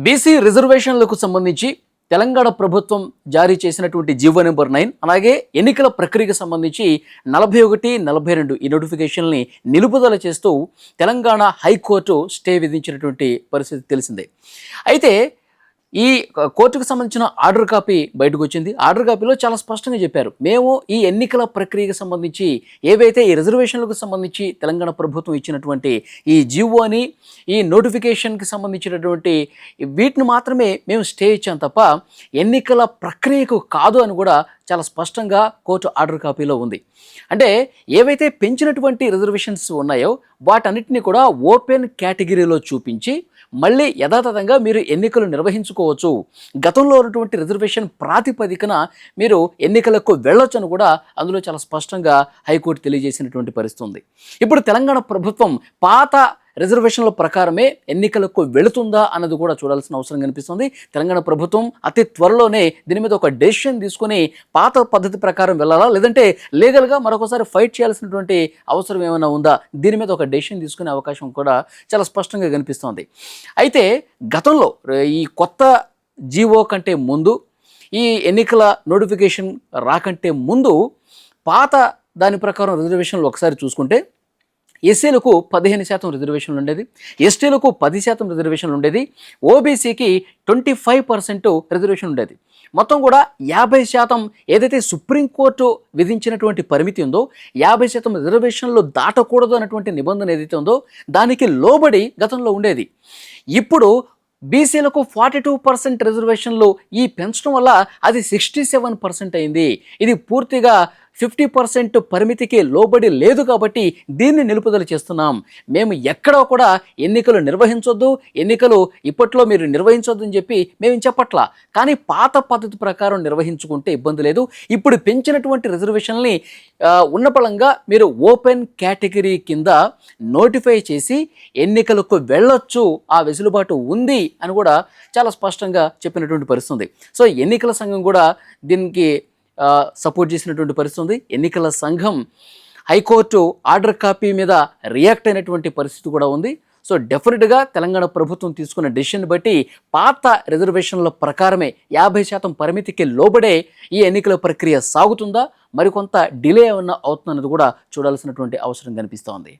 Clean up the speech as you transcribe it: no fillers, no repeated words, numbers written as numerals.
BC రిజర్వేషన్లకు సంబంధించి తెలంగాణ ప్రభుత్వం జారీ చేసినటువంటి జీవో నెంబర్ 9 అలాగే ఎన్నికల ప్రక్రియకు సంబంధించి 41, 42 ఈ నోటిఫికేషన్ని నిలుపుదల చేస్తూ తెలంగాణ హైకోర్టు స్టే విధించినటువంటి పరిస్థితి తెలిసిందే. అయితే ఈ కోర్టుకు సంబంధించిన ఆర్డర్ కాపీ బయటకు వచ్చింది. ఆర్డర్ కాపీలో చాలా స్పష్టంగా చెప్పారు, మేము ఈ ఎన్నికల ప్రక్రియకు సంబంధించి ఏవైతే ఈ రిజర్వేషన్లకు సంబంధించి తెలంగాణ ప్రభుత్వం ఇచ్చినటువంటి ఈ జీవోని ఈ నోటిఫికేషన్కి సంబంధించినటువంటి వీటిని మాత్రమే మేము స్టే ఇచ్చాం తప్ప ఎన్నికల ప్రక్రియకు కాదు అని కూడా చాలా స్పష్టంగా కోర్టు ఆర్డర్ కాపీలో ఉంది. అంటే ఏవైతే పెంచినటువంటి రిజర్వేషన్స్ ఉన్నాయో వాటన్నిటిని కూడా ఓపెన్ కేటగిరీలో చూపించి మళ్ళీ యథాతథంగా మీరు ఎన్నికలు నిర్వహించుకోవచ్చు, గతంలో ఉన్నటువంటి రిజర్వేషన్ ప్రాతిపదికన మీరు ఎన్నికలకు వెళ్ళొచ్చు అని కూడా అందులో చాలా స్పష్టంగా హైకోర్టు తెలియజేసినటువంటి పరిస్థితి ఉంది. ఇప్పుడు తెలంగాణ ప్రభుత్వం పాత రిజర్వేషన్ల ప్రకారమే ఎన్నికలకు వెళుతుందా అన్నది కూడా చూడాల్సిన అవసరం కనిపిస్తుంది. తెలంగాణ ప్రభుత్వం అతి త్వరలోనే దీని మీద ఒక డెసిషన్ తీసుకొని పాత పద్ధతి ప్రకారం వెళ్ళాలా, లేదంటే లీగల్గా మరొకసారి ఫైట్ చేయాల్సినటువంటి అవసరం ఏమైనా ఉందా, దీని మీద ఒక డెసిషన్ తీసుకునే అవకాశం కూడా చాలా స్పష్టంగా కనిపిస్తోంది. అయితే గతంలో ఈ కొత్త జీవో కంటే ముందు, ఈ ఎన్నికల నోటిఫికేషన్ రాకంటే ముందు పాత దాని ప్రకారం రిజర్వేషన్లు ఒకసారి చూసుకుంటే ఎస్సీలకు 15% రిజర్వేషన్లు ఉండేది, ఎస్టీలకు 10% రిజర్వేషన్లు ఉండేది, ఓబీసీకి 25% రిజర్వేషన్ ఉండేది. మొత్తం కూడా 50% ఏదైతే సుప్రీంకోర్టు విధించినటువంటి పరిమితి ఉందో 50% రిజర్వేషన్లు దాటకూడదు అన్నటువంటి నిబంధన ఏదైతే ఉందో దానికి లోబడి గతంలో ఉండేది. ఇప్పుడు బీసీలకు 42% రిజర్వేషన్లు ఈ పెంచడం వల్ల అది 67% అయింది. ఇది పూర్తిగా 50% పరిమితికి లోబడి లేదు కాబట్టి దీన్ని నిలుపుదల చేస్తున్నాం. మేము ఎక్కడా కూడా ఎన్నికలు నిర్వహించొద్దు, ఎన్నికలు ఇప్పట్లో మీరు నిర్వహించొద్దు అని చెప్పి మేము చెప్పట్లా, కానీ పాత పద్ధతి ప్రకారం నిర్వహించుకుంటే ఇబ్బంది లేదు. ఇప్పుడు పెంచినటువంటి రిజర్వేషన్ని ఉన్నపళంగా మీరు ఓపెన్ కేటగిరీ కింద నోటిఫై చేసి ఎన్నికలకు వెళ్ళొచ్చు, ఆ వెసులుబాటు ఉంది అని కూడా చాలా స్పష్టంగా చెప్పినటువంటి పరిస్థితి. సో ఎన్నికల సంఘం కూడా దీనికి సపోర్ట్ చేసినటువంటి పరిస్థితి ఉంది. ఎన్నికల సంఘం హైకోర్టు ఆర్డర్ కాపీ మీద రియాక్ట్ అయినటువంటి పరిస్థితి కూడా ఉంది. సో డెఫినెట్గా తెలంగాణ ప్రభుత్వం తీసుకున్న డెసిషన్ బట్టి పాత రిజర్వేషన్ల ప్రకారమే 50% పరిమితికి లోబడే ఈ ఎన్నికల ప్రక్రియ సాగుతుందా, మరికొంత డిలే ఏమన్నా అవుతుందన్నది కూడా చూడాల్సినటువంటి అవసరం కనిపిస్తోంది.